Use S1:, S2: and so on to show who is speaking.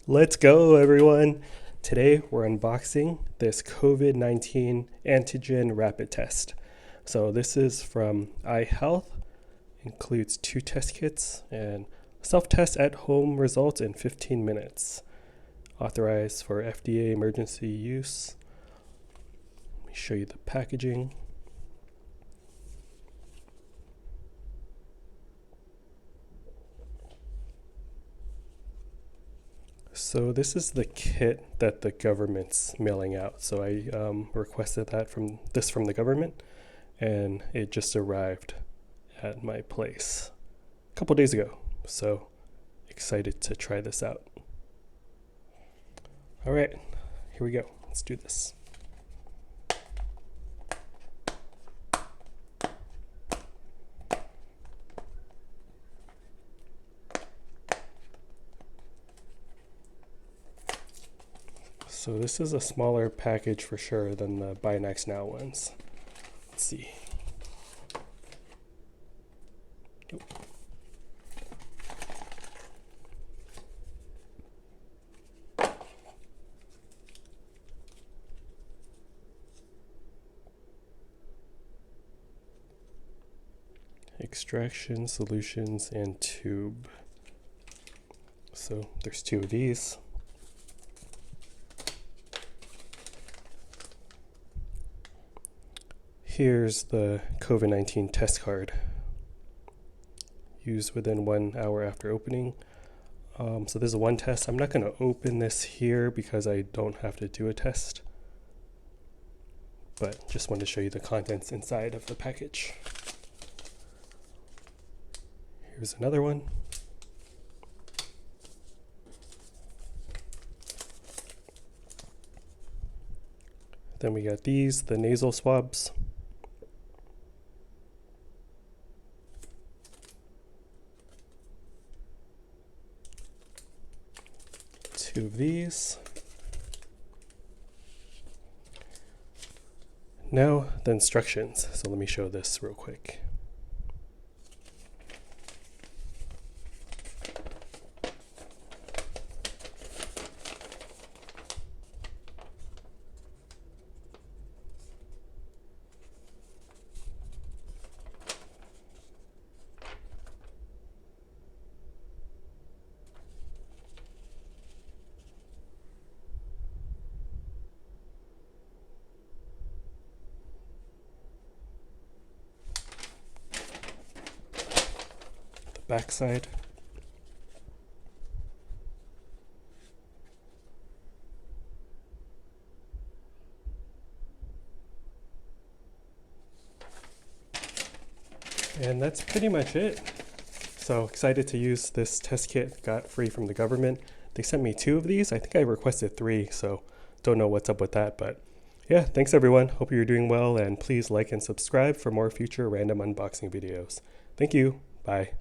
S1: Let's go, everyone. Today we're unboxing this COVID-19 antigen rapid test. So this is from iHealth, includes 2 test kits and self-test at home results in 15 minutes. Authorized for FDA emergency use. Let me show you the packaging. So this is the kit that the government's mailing out. So I requested that from the government, and it just arrived at my place a couple days ago. So excited to try this out. All right, here we go. Let's do this. So this is a smaller package for sure than the Buy Next Now ones. Let's see. Extraction, solutions, and tube. So there's 2 of these. Here's the COVID-19 test card. Used within 1 hour after opening. So this is one test. I'm not going to open this here because I don't have to do a test. But just wanted to show you the contents inside of the package. Here's another one. Then we got these, the nasal swabs. Two of these. Now the instructions. So let me show this real quick. Backside. And that's pretty much it. So excited to use this test kit, got free from the government. They sent me 2 of these. I think I requested 3, so don't know what's up with that. But yeah, thanks everyone. Hope you're doing well, and please like and subscribe for more future random unboxing videos. Thank you. Bye.